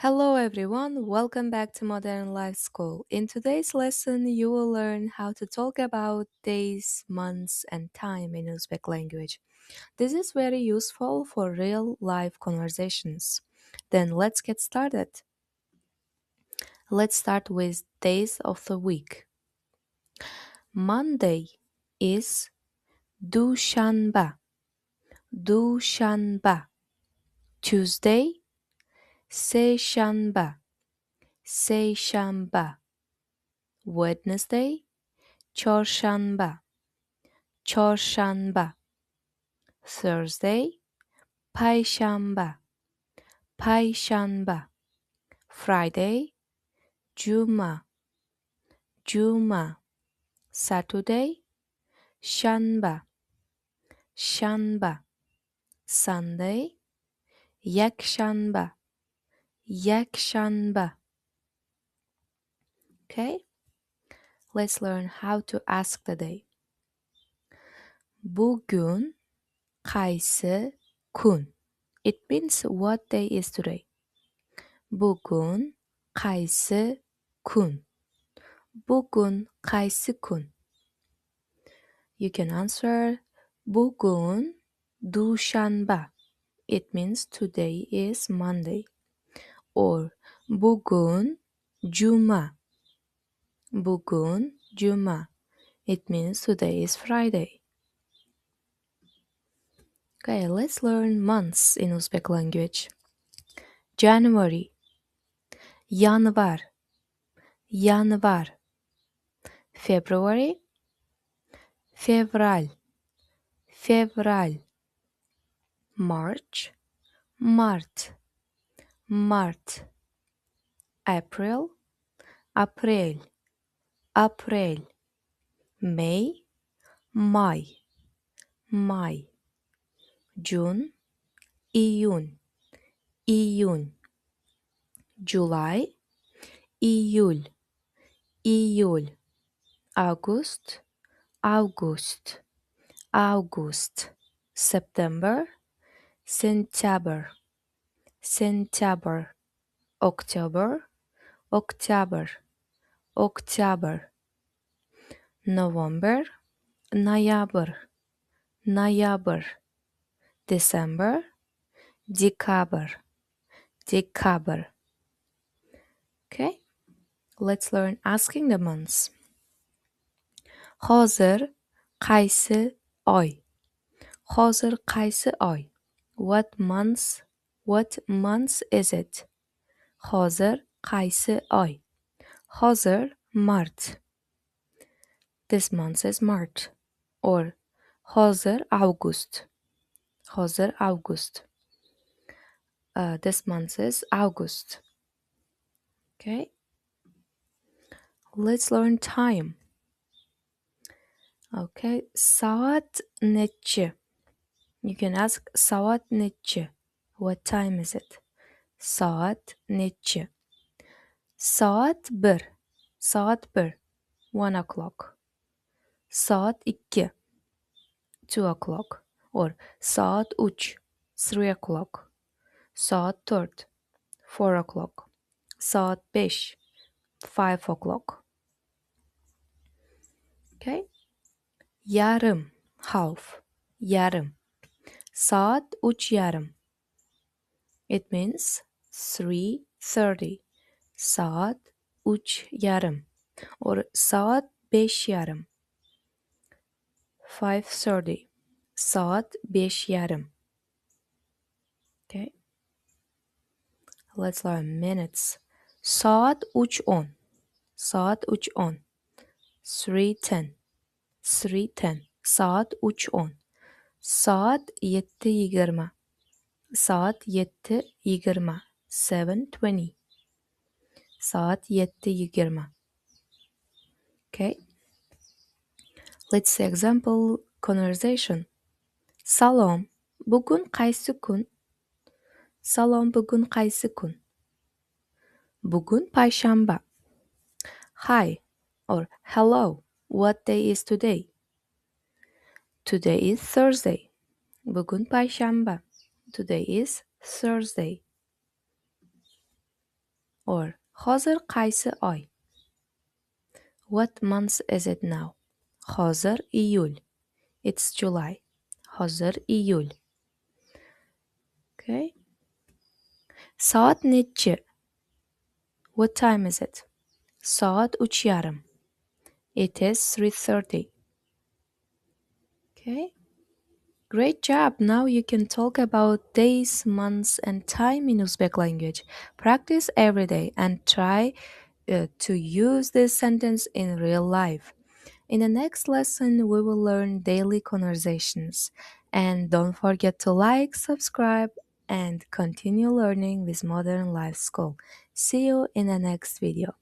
Hello everyone, welcome back to Modern Life School. In today's lesson, you will learn how to talk about days, months, and time in Uzbek language. This is very useful for real life conversations. Then let's get started. Let's start with days of the week. Monday is Dushanba. Dushanba. Tuesday, Seshanba. Seshanba. Wednesday, Chorshanba. Chorshanba. Thursday, Payshanba. Payshanba. Friday, Juma. Juma. Saturday, Shanba. Shanba. Sunday, Yakshanba. Yakshanba. Okay, let's learn how to ask the day. Bugün qaysi kun? It means what day is today. Bugün qaysi kun? Bugün qaysi kun? You can answer Bugün Dushanba. It means today is Monday. Or Bugün Cuma. Bugün Cuma. It means today is Friday. Okay, let's learn months in Uzbek language. January, Yanvar, Yanvar. February, Fevral, Fevral. March, Mart, Mart. April, April, April. May, May, May. June, İyun, İyun. July, İyul, İyul. August, August, August. September, September, September. October, October, October. November, Noyabr, Noyabr. December, December, December. Okay, let's learn asking the months. Hozir qaysi oy? Hozir qaysi oy? What months is it? Hozir qaysi oy? Hozir Mart. This month is March. Or hozir August. Hozir August. This month is August. Okay. Let's learn time. Okay. Saat neçe? You can ask saat neçe? What time is it? Saat neçe? Saat bir. Saat bir. 1 o'clock. Saat 2. 2 o'clock. Or saat 3. 3 o'clock. Saat 4. 4 o'clock. Saat 5. 5 o'clock. Okay. Yarım. Half. Yarım. Saat 3:30. It means 3:30. Saat 3:30. Or saat 5:30. 5:30. Saat 5:30. Okay. Let's learn minutes. Saat 3:10. Saat 3:10. 3:10. 3:10. Saat 3:10. Saat 7:20. Saat 7:20. 7:20. Saat 7:20. Okay. Let's see example conversation. Salom. Bugün qaysi kun? Salom, bugün qaysi kun? Bugün payshanba. Hi or hello. What day is today? Today is Thursday. Bugün payshanba. Today is Thursday. or hozir qaysi oy? What month is it now? Hozir iyul. It's July. Hozir iyul. Okay. Soat nechi? What time is it? Soat 3:30. It is 3:30. Okay. Great job. Now you can talk about days, months, and time in Uzbek language. Practice every day and try to use this sentence in real life. In the next lesson, we will learn daily conversations. And don't forget to like, subscribe, and continue learning with Modern Life School. See you in the next video.